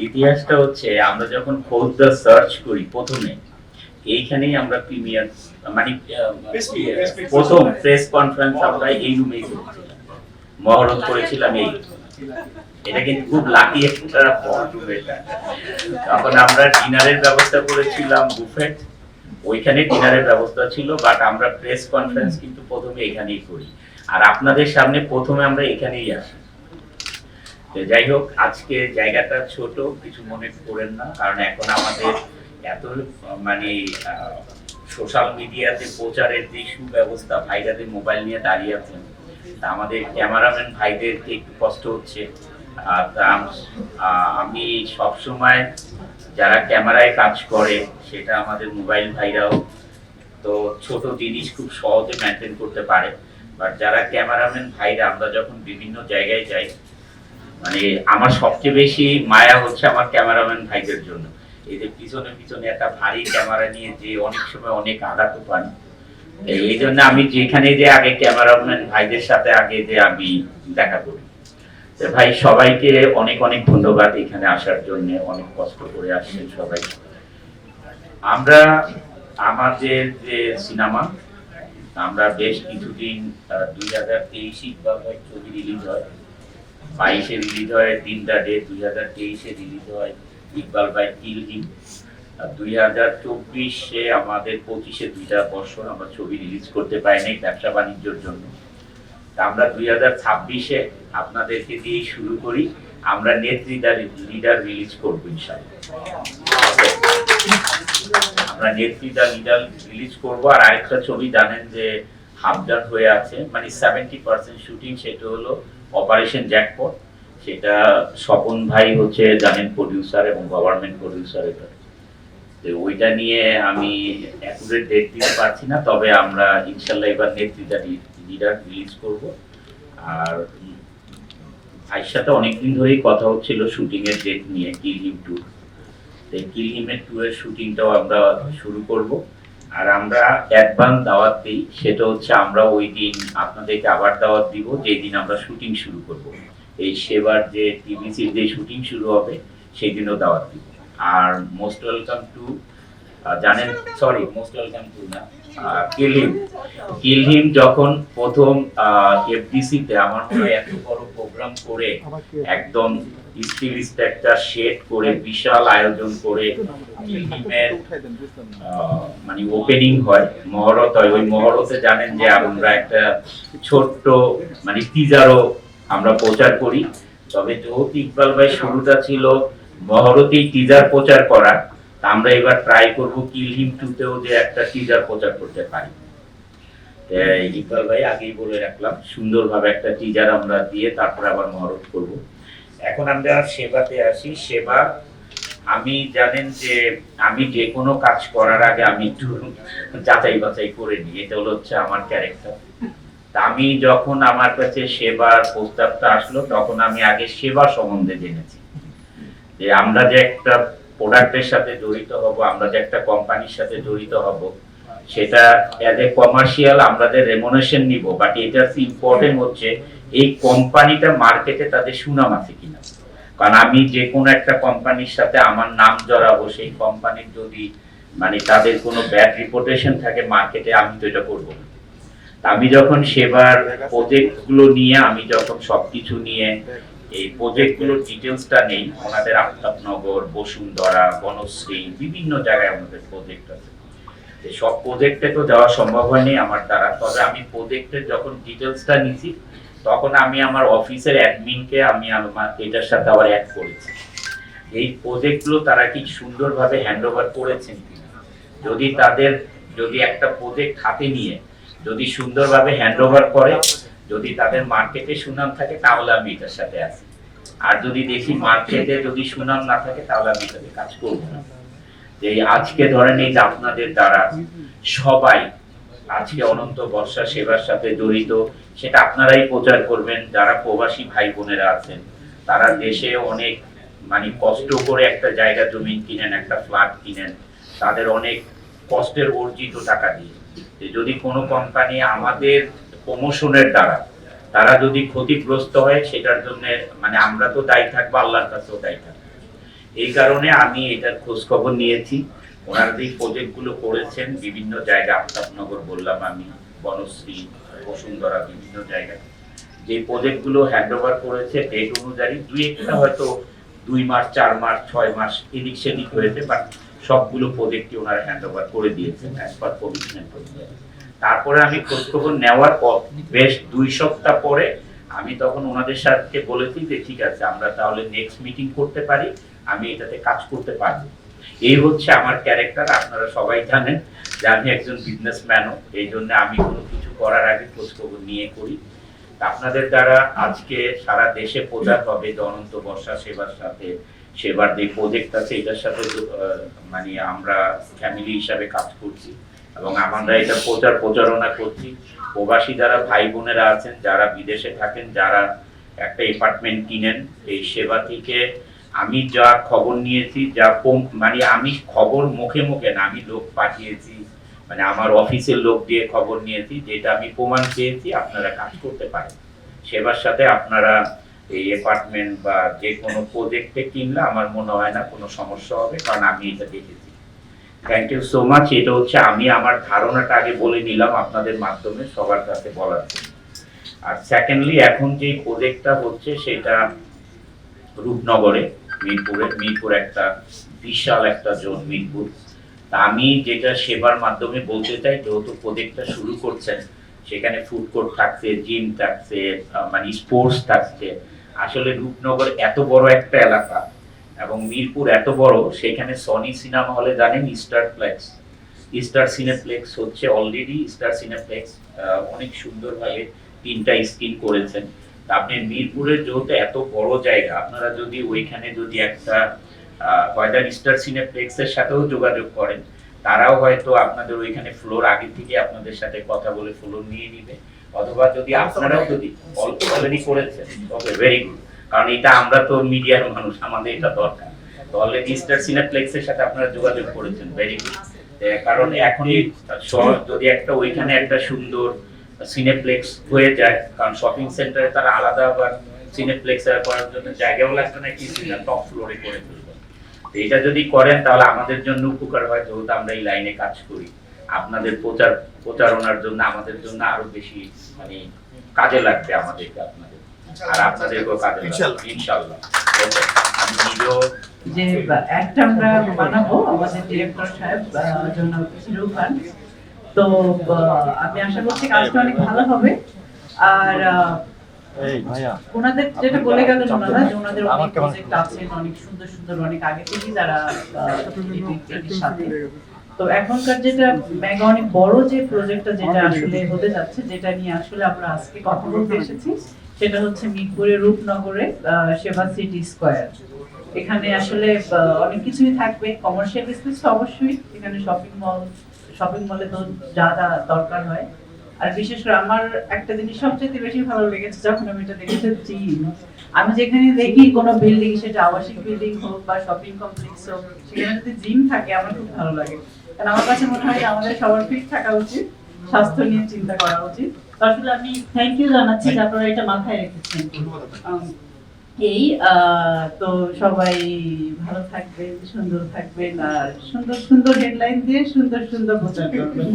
ইতিহাসটা হচ্ছে আমরা যখন খোঁজদা সার্চ করি প্রথমে এইখানেই আমরা প্রিমিয়ার মানে প্রথম প্রেস কনফারেন্স আমরা এই রুমেই করেছিলাম, মহরত করেছিলাম এই। এটা কিন্তু খুব লাকি একটা এটা। তখন আমরা ডিনারের ব্যবস্থা করেছিলাম বুফেট, ওইখানে ডিনারের ব্যবস্থা ছিল, বাট আমরা প্রেস কনফারেন্স কিন্তু প্রথমে এখানেই করি, আর আপনাদের সামনে প্রথমে আমরা এখানেই আসি। যাই হোক, আজকে জায়গাটা ছোট, কিছু মনে করেন না, কারণ এখন আমাদের এত মানে সোশ্যাল মিডিয়াতে প্রচারের যে সুব্যবস্থা, ভাইরাদের মোবাইল নিয়ে দাঁড়িয়ে আছেন, আমাদের ক্যামেরাম্যান ভাইদেরকে একটু কষ্ট হচ্ছে। আমি সবসময় যারা ক্যামেরায় কাজ করে, সেটা আমাদের মোবাইল ভাইরাও তো ছোট জিনিস খুব সহজে মেনটেন করতে পারে, বাট যারা ক্যামেরাম্যান ভাইরা, আমরা যখন বিভিন্ন জায়গায় যাই, মানে আমার সবচেয়ে বেশি মায়া হচ্ছে আমার ক্যামেরাম্যান ভাইদের জন্য। এই যে পিছনে পিছনে একটা ভারী ক্যামেরা নিয়ে যে অনেক সময় অনেক আঘাত পান, এই জন্য আমি যেখানে যে আগে ক্যামেরাম্যান ভাইদের সাথে আগে যে আমি দেখা করি। ভাই সবাইকে অনেক অনেক ধন্যবাদ এখানে আসার জন্য, অনেক কষ্ট করে আসছেন সবাই। আমরা আমাদের যে সিনেমা, আমরা বেশ কিছুদিন 2023 ইকবাল ভাই ছবি রিলিজ হয়, 22-এ রিলিজ হয় দিনটা ডে, 2023-এ রিলিজ হয় ইকবাল ভাই কিল হিম, 2024-এ আমাদের 25-এ 2টা বছর আমরা ছবি রিলিজ করতে পারি নাই ব্যবসা বাণিজ্যের জন্য। আমরা 2026-এ আপনাদেরকে দিয়ে শুরু করি, আমরা নেত্রীদা লিডার রিলিজ করবো ইনশাআল্লাহ। আমরা নেত্রীদা লিডার রিলিজ করবো। আর আরেকটা ছবি জানেন যে হাফডান হয়ে আছে, মানে 70% শুটিং, সেটা হলো অপারেশন জ্যাকপট। সেটা স্বপন ভাই হচ্ছে জানেন প্রডিউসার এবং গভর্নমেন্ট প্রডিউসার। এটা ওইটা নিয়ে আমি অ্যাকুরেট ডেট দিতে পারছি না, তবে আমরা ইনশাল্লাহ এবার নেত্রীদা লিডার রিলিজ করব। আর ভাইয়ের সাথে অনেকদিন ধরেই কথা হচ্ছিল শুটিং এর ডেট নিয়ে, কিল হিম 2। কিল হিমের 2 এর শুটিংটাও আমরা শুরু করব। আর আমরা অ্যাডভান্স দাওয়াত দিই, সেটা হচ্ছে আমরা ওই দিন আপনাদেরকে আবার দাওয়াত দিব যেই দিন আমরা শুটিং শুরু করব। এই সেবার যে টিভিসির যে শুটিং শুরু হবে সেই দিনও দাওয়াত দিব। আর মোস্ট ওয়েলকাম টু জানেন, সরি মোস্ট ওয়েলকাম টু না, কিল হিম যখন প্রথম এফডিসিতে আমার মনে হয় এত বড় প্রোগ্রাম করে, একদম স্টিলিস্ট একটা সেট করে বিশাল আয়োজন করে কিল হিমের মানে ওপেনিং হয়, মহরত হয়। ওই মহরতে জানেন যে আমরা একটা ছোট্ট মানে টিজারও আমরা প্রচার করি। তবে যেহেতু ইকবাল ভাই শুরুটা ছিল মহরতেই টিজার প্রচার করা, আমরা এবার ট্রাই করব কিল হিম 2-তেও যে একটা টিজার প্রচার করতে পারি। ইকবাল ভাই আগেই বলে রাখলাম, সুন্দরভাবে একটা টিজার আমরা দিয়ে তারপর আবার মহরত করব। এখন আমরা সেবাতে আসি। সেবা, আমি জানেন যে আমি যে কোনো কাজ করার আগে আমি একটু যাচাই বাছাই করে নিই, এটা হচ্ছে আমার ক্যারেক্টার। আমি যখন আমার কাছে সেবার প্রস্তাবটা আসলো, তখন আমি আগে সেবা সম্বন্ধে জেনেছি যে আমরা যে একটা প্রোডাক্টের সাথে জড়িত হব, আমরা যে একটা কোম্পানির সাথে জড়িত হব, সেটা অ্যাজ এ কমার্শিয়াল আমরা যে রেমুনারেশন নিব, বাট এটা ইম্পর্টেন্ট হচ্ছে এই কোম্পানিটা মার্কেটে তাদের সুনাম আছে কিনা। কারণ আমি যে কোনো একটা কোম্পানির সাথে আমার নাম জড়াবো, সেই কোম্পানির যদি মানে তাদের কোনো ব্যাড রিপুটেশন থাকে মার্কেটে, আমি তো এটা করবো না। আমি যখন সেবার প্রজেক্ট গুলো নিয়ে, আমি যখন সবকিছু নিয়ে এই প্রজেক্ট গুলোর ডিটেলসটা নেই, ওনাদের আফতাবনগর, বসুন্ধরা, বনশ্রী, বিভিন্ন জায়গায় আমাদের প্রজেক্ট আছে। সব প্রজেক্টে তো যাওয়া সম্ভব হয়নি আমার দ্বারা, তবে আমি প্রজেক্টের যখন ডিটেলসটা নিছি, তখন আমি আমার অফিসের অ্যাডমিনকে আমি এটার সাথে আবার অ্যাড করেছি। এই প্রজেক্টগুলো তারা কি সুন্দরভাবে হ্যান্ডওভার করেছেন কিনা। যদি একটা প্রজেক্ট হাতে নিয়ে যদি সুন্দরভাবে হ্যান্ডওভার করে, যদি তাদের মার্কেটে সুনাম থাকে, তাহলে আমি এটার সাথে আছি। আর যদি দেখি মার্কেটে যদি সুনাম না থাকে, তাহলে আমি এটাতে কাজ করবো না। যে আজকে ধরেন এই যে আপনাদের দ্বারা সবাই আজকে অনন্ত বর্ষা সেবার সাথে জড়িত, সেটা আপনারাই প্রচার করবেন। যারা প্রবাসী ভাই বোনেরা আছেন, তারা দেশে অনেক মানে কষ্ট করে একটা জায়গা জমি কিনেন, একটা ফ্ল্যাট কিনেন, তাদের অনেক কষ্টের অর্জিত টাকা দিয়ে। যদি কোনো কোম্পানি আমাদের প্রমোশনের দ্বারা তারা যদি ক্ষতিগ্রস্ত হয় সেটার জন্য মানে আমরা তো দায়ী থাকবো, আল্লাহর কাছেও দায়ী থাকবো। এই কারণে আমি এটার খোঁজ খবর নিয়েছি। ওনারা যে প্রজেক্ট গুলো করেছেন বিভিন্ন জায়গায়, আফতাবনগর বললাম আমি, বনশ্রী, বসুন্ধরা, বিভিন্ন জায়গায় যে প্রজেক্ট গুলো হ্যান্ড ওভার করেছে ডেট অনুযায়ী, দুই একটা হয়তো 2 মাস 4 মাস 6 মাস এদিক সেদিক হয়েছে, বাট সবগুলো প্রজেক্টই ওনারা হ্যান্ড ওভার করে দিয়েছেন অ্যাজ পার কমিটমেন্ট অনুযায়ী। তারপরে আমি খোঁজখবর নেওয়ার পর বেশ 2 সপ্তাহ পরে আমি তখন ওনাদের সাথে বলেছি যে ঠিক আছে আমরা তাহলে নেক্সট মিটিং করতে পারি, আমি এটাতে কাজ করতে পারবো। এই হচ্ছে আমার ক্যারেক্টার। আপনারা সবাই জানেন যে আমি একজন বিজনেসম্যানও, এই জন্য আমি কোনো কিছু করার আগে খোঁজখবর নিয়ে করি। আপনাদের দ্বারা আজকে সারা দেশে প্রচার হবে যে অনন্ত বর্ষা সেবার সাথে, সেবার যে প্রজেক্ট আছে এটার সাথে মানে আমরা ফ্যামিলি হিসাবে কাজ করছি এবং আমরা এটা প্রচারণা করছি। প্রবাসী যারা ভাই বোনেরা আছেন, যারা বিদেশে থাকেন, যারা একটা অ্যাপার্টমেন্ট কিনেন, এই সেবা থেকে আমি যা খবর নিয়েছি, যা মানে আমি খবর মুখে মুখে না, আমি লোক পাঠিয়েছি, মানে আমার অফিসের লোক দিয়ে খবর নিয়েছি, যেটা আমি প্রমাণ পেয়েছি আপনারা কাজ করতে পারেন। সেবার সাথে আপনারা এই অ্যাপার্টমেন্ট বা যে কোনো প্রজেক্টে কিনলে আমার মনে হয় না কোনো সমস্যা হবে, কারণ আমি এটা দেখেছি। Thank you so much. এটা হচ্ছে আমি আমার ধারণাটা আগে বলে নিলাম আপনাদের মাধ্যমে সবার কাছে বলার জন্য। আর সেকেন্ডলি এখন যে প্রজেক্টটা হচ্ছে সেটা রূপনগরে, মিরপুর একটা বিশাল একটা জোন মিরপুর। আমি যেটা সেবার মাধ্যমে বলতে চাই, যেহেতু প্রজেক্টটা শুরু করছেন, সেখানে ফুড কোর্ট থাকছে, জিম থাকছে, মানে স্পোর্টস থাকছে। আসলে রূপনগর এত বড় একটা এলাকা এবং মিরপুর এত বড়, সেখানে সনি সিনেমা হলে জানেন স্টার সিনেপ্লেক্স হচ্ছে অলরেডি, স্টার সিনেপ্লেক্স অনেক সুন্দরভাবে 3টা স্ক্রিন করেছেন। আপনি মিরপুরের যেহেতু এত বড় জায়গা, আপনারা যদি ওইখানে যদি একটা হয়তো স্টার সিনেপ্লেক্সের সাথেও যোগাযোগ করেন, তারাও হয়তো আপনাদের ওইখানে ফ্লোর আগে থেকে আপনাদের সাথে কথা বলে ফ্লোর নিয়ে নিবে, অথবা যদি আপনারাও যদি অল্প অলরেডি করেছেন ওকে ভেরি গুড, কারণ এটা আমরা তো মিডিয়ার মানুষ, আমাদের এটা দরকার। তো অলরেডি স্টার সিনেপ্লেক্সের সাথে আপনারা যোগাযোগ করেছেন, ভেরি গুড। কারণ এখনই যদি একটা ওইখানে একটা সুন্দর সিনেপ্লেক্স হয়ে যায়, কারণ শপিং সেন্টারে তারা আলাদা আবার সিনেপ্লেক্স করার জন্য জায়গাও লাগবে না, কিছু না, টপ ফ্লোরে করে ফেলবেন। এটা যদি করেন তাহলে আমাদের জন্য উপকার হয়, যেহেতু আমরা এই লাইনে কাজ করি। আপনাদের প্রচারণার জন্য আমাদের জন্য আরো বেশি মানে কাজে লাগবে আমাদেরকে, আপনাদের আর আপনাদেরকেও কাজে লাগবে ইনশাআল্লাহ। আমি নিজেও যে একটা আমরা বানাবো আমাদের ডিরেক্টর সাহেব জনাব হিরু খান, তো আমি আশা করছি কাজটা অনেক ভালো হবে। আর ওনাদের যেটা বলে গেলেন ওনারা যে ওনাদের অনেক প্রজেক্ট আছে, অনেক সুন্দর সুন্দর, অনেক আগে থেকেই যারা এটির সাথে। তো এখনকার যেটা মেগা অনেক বড় যে প্রজেক্টটা যেটা আসলে হতে যাচ্ছে, যেটা নিয়ে আসলে আমরা আজকে কথা বলতে এসেছি, সেটা হচ্ছে মিরপুরের রূপনগরে সেবা সিটি স্কয়ার। এখানে আসলে অনেক কিছুই থাকবে, কমার্শিয়াল স্পেস অবশ্যই, এখানে শপিং মলে তো যা যা দরকার হয়। আর বিশেষ করে আমার একটা জিনিস সবচেয়ে বেশি ভালো লেগেছে যখন আমি এটা দেখেছি, জিম। আমি যেখানে দেখি কোনো বিল্ডিং, সেটা আবাসিক বিল্ডিং হোক বা শপিং কমপ্লেক্স হোক, সেখানে যদি জিম থাকে আমার খুব ভালো লাগে। কারণ আমার কাছে মনে হয় আমাদের সবার ফিট থাকা উচিত, স্বাস্থ্য নিয়ে চিন্তা করা উচিত। তো আসলে আমি থ্যাংক ইউ জানাচ্ছি যে আপনারা এটা মাথায় রেখেছেন। এই তো সবাই ভালো থাকবেন, সুন্দর থাকবেন, আর সুন্দর সুন্দর হেডলাইন দিয়ে সুন্দর সুন্দর প্রচার করবেন।